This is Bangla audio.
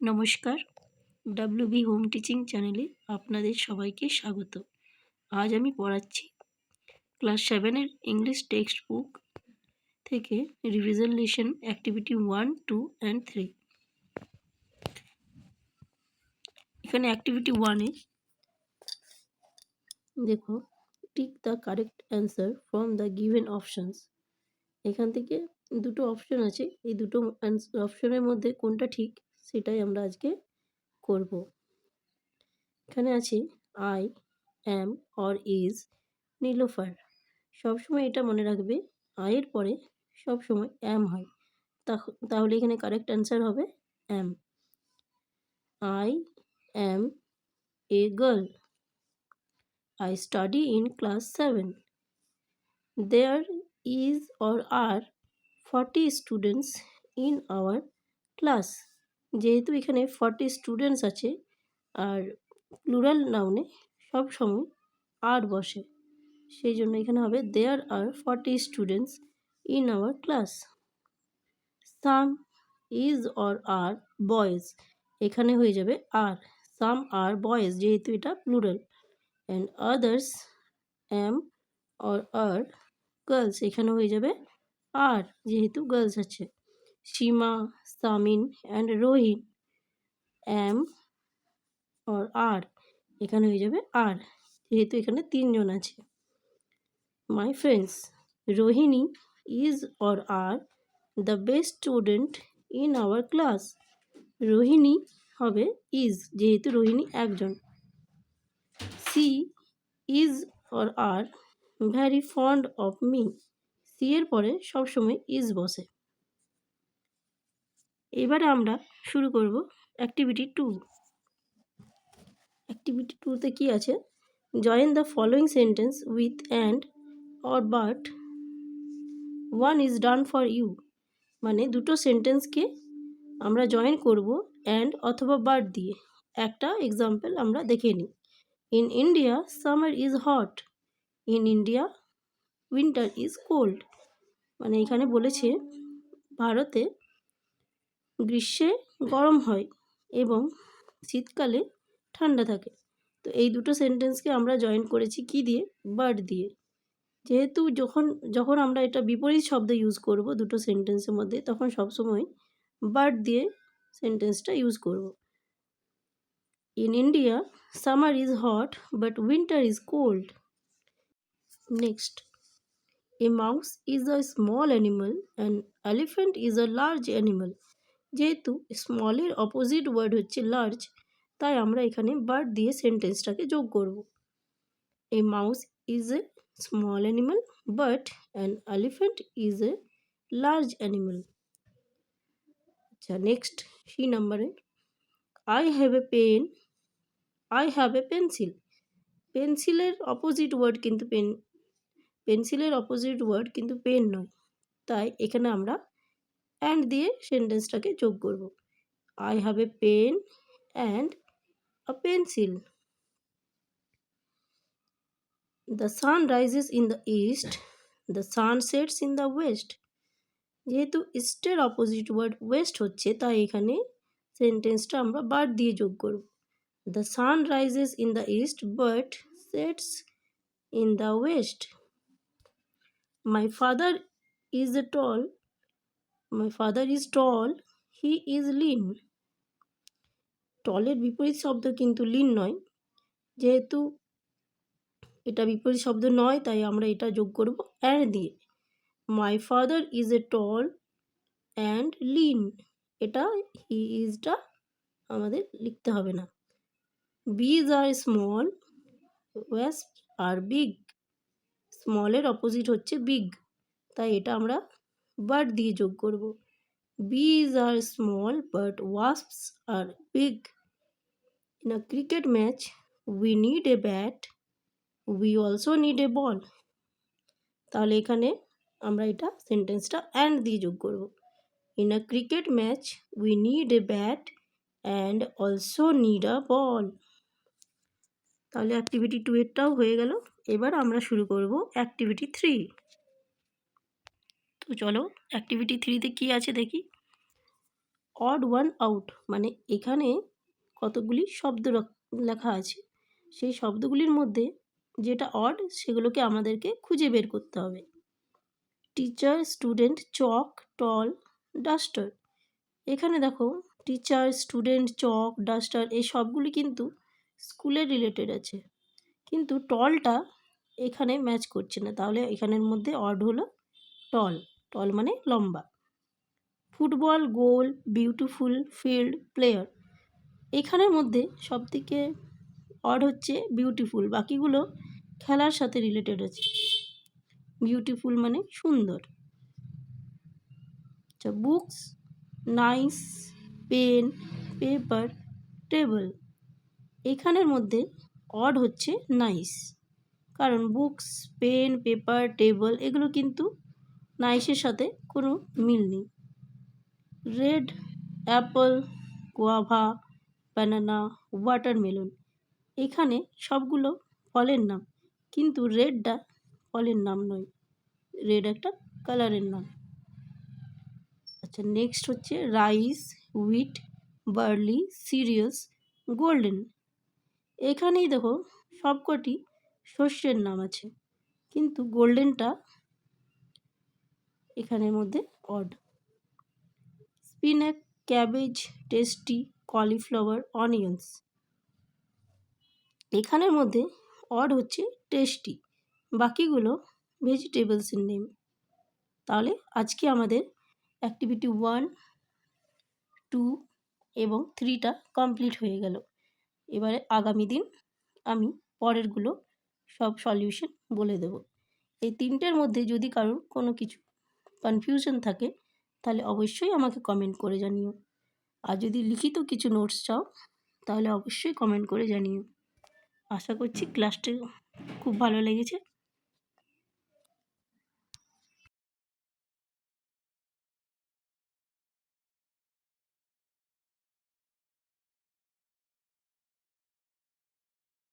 নমস্কার, ডাব্লিউবি হোম টিচিং চ্যানেলে আপনাদের সবাইকে স্বাগত। আজ আমি পড়াচ্ছি ক্লাস 7-এর ইংলিশ টেক্সট বুক থেকে রিভিশন লেসন অ্যাক্টিভিটি 1, 2 অ্যান্ড 3। এখানে অ্যাক্টিভিটি 1-এ দেখো, tick the correct answer from the given options. এখান থেকে দুটো অপশন আছে, এই দুটো অপশনের মধ্যে কোনটা ঠিক সেটাই আমরা আজকে করব। এখানে আছে I am or is Nilofar. সবসময় এটা মনে রাখবে, আয়ের পরে সবসময় অ্যাম হয়, তাহলে এখানে কারেক্ট অ্যান্সার হবে am. I am a girl. I study in class 7। There is or are 40 students in our class. যেহেতু এখানে 40 স্টুডেন্টস আছে আর প্লুরাল নাউনে সবসময় আর বসে, সেই জন্য এখানে হবে there are 40 students in our class. Some is or are boys, এখানে হয়ে যাবে আর। সাম আর বয়েজ যেহেতু এটা plural. And others am or are girls, এখানে হয়ে যাবে আর যেহেতু গার্লস আছে। Seema, Samin and Rohin am or are, এখানে হয়ে যাবে আর যেহেতু এখানে তিনজন আছে। My friends, Rohini is or are the best student in our class. Rohini হবে ইজ যেহেতু রোহিণী একজন। She is or are very fond of me. She এর পরে সবসময় ইজ বসে। এবারে আমরা শুরু করব অ্যাক্টিভিটি 2। অ্যাক্টিভিটি 2তে কি আছে? Join the following sentence with and or but one is done for you. মানে দুটো সেন্টেন্সকে আমরা জয়েন করব অ্যান্ড অথবা বাট দিয়ে। একটা এক্সাম্পল আমরা দেখে নিই। In India summer is hot. In India winter is cold. মানে এখানে বলেছে ভারতে গ্রীষ্মে গরম হয় এবং শীতকালে ঠান্ডা থাকে। তো এই দুটো সেন্টেন্সকে আমরা জয়েন করেছি কি দিয়ে? বাট দিয়ে। যেহেতু যখন আমরা এটা বিপরীত শব্দ ইউজ করব দুটো সেন্টেন্সের মধ্যে, তখন সবসময় বাট দিয়ে সেন্টেন্সটা ইউজ করব। In India summer is hot but winter is cold. Next, a mouse is a small animal and elephant is a large animal. যেহেতু স্মলের অপোজিট ওয়ার্ড হচ্ছে লার্জ, তাই আমরা এখানে বাট দিয়ে সেন্টেন্সটাকে যোগ করব। A mouse is a small animal but an elephant is a large animal. আচ্ছা, নেক্সট সি নাম্বারে, I have a pen, I have a pencil. পেন্সিলের অপোজিট ওয়ার্ড কিন্তু পেন্সিলের অপোজিট ওয়ার্ড কিন্তু পেন নয়, তাই এখানে আমরা অ্যান্ড দিয়ে সেন্টেন্সটাকে যোগ করব। I have a pen and a pencil. The sun rises in the east, the sun sets in the west. যেহেতু ইস্টের অপোজিট ওয়ার্ড ওয়েস্ট হচ্ছে, তাই এখানে সেন্টেন্সটা আমরা বাট দিয়ে যোগ করব। The sun rises in the east but sets in the west. My father is a tall, my father is tall, he is lean. টলের বিপরীত শব্দ কিন্তু লিন নয়, যেহেতু এটা বিপরীত শব্দ নয় তাই আমরা এটা যোগ করব অ্যান্ড দিয়ে। My father is a tall and lean, এটা হি ইজটা আমাদের লিখতে হবে না। Bees are small, wasp are big. স্মলের অপোজিট হচ্ছে বিগ, তাই এটা আমরা বাট দিয়ে যোগ করব। Bees are small but wasps are big. In a cricket match we need a bat, we also need a ball. তাহলে এখানে আমরা এটা সেন্টেন্সটা অ্যান্ড দিয়ে যোগ করব। In a cricket match we need a bat and also need a ball. তাহলে অ্যাক্টিভিটি 2 এরটাও হয়ে গেল। এবার আমরা শুরু করব অ্যাক্টিভিটি 3। তো চলো অ্যাক্টিভিটি 3তে কি আছে দেখি। অড ওয়ান আউট মানে এখানে কতগুলি শব্দ লেখা আছে, সেই শব্দগুলির মধ্যে যেটা অড সেগুলোকে আমাদেরকে খুঁজে বের করতে হবে। টিচার, স্টুডেন্ট, চক, টল, ডাস্টার। এখানে দেখো টিচার, স্টুডেন্ট, চক, ডাস্টার এই সবগুলি কিন্তু স্কুলের রিলেটেড আছে, কিন্তু টলটা এখানে ম্যাচ করছে না, তাহলে এখানের মধ্যে অড হলো টল। টল মানে লম্বা। ফুটবল, গোল, বিউটিফুল, ফিল্ড, প্লেয়ার। এখানের মধ্যে সবথেকে অড হচ্ছে বিউটিফুল, বাকিগুলো খেলার সাথে রিলেটেড আছে। বিউটিফুল মানে সুন্দর। আচ্ছা, books, nice, pen, paper, table. এখানের মধ্যে অড হচ্ছে নাইস, কারণ বুকস, পেন, পেপার, টেবল এগুলো কিন্তু নাইসের সাথে কোনো মিল নেই। রেড, অ্যাপল, গুয়াভা, বানানা, ওয়াটারমেলন। এখানে সবগুলো ফলের নাম, কিন্তু রেডটা ফলের নাম নয়, রেড একটা কালারের নাম। আচ্ছা, নেক্সট হচ্ছে rice, wheat, barley, serials, golden. এখানেই দেখো সবকটি শস্যের নাম আছে, কিন্তু গোল্ডেনটা এখানের মধ্যে odd. Spinach, cabbage, tasty, cauliflower, onions. এখানের মধ্যে অড হচ্ছে টেস্টি, বাকিগুলো ভেজিটেবলসের নেম। তাহলে আজকে আমাদের অ্যাক্টিভিটি 1, 2 এবং 3টা কমপ্লিট হয়ে গেল। এবারে আগামী দিন আমি পরেরগুলো সব সলিউশন বলে দেব। এই 3টের মধ্যে যদি কারোর কোনো কিছু কনফিউশন থাকে তাহলে অবশ্যই আমাকে কমেন্ট করে জানিও। আর যদি লিখিত কিছু নোটস চাও তাহলে অবশ্যই কমেন্ট করে জানিও। আশা করছি ক্লাসটা খুব ভালো লেগেছে।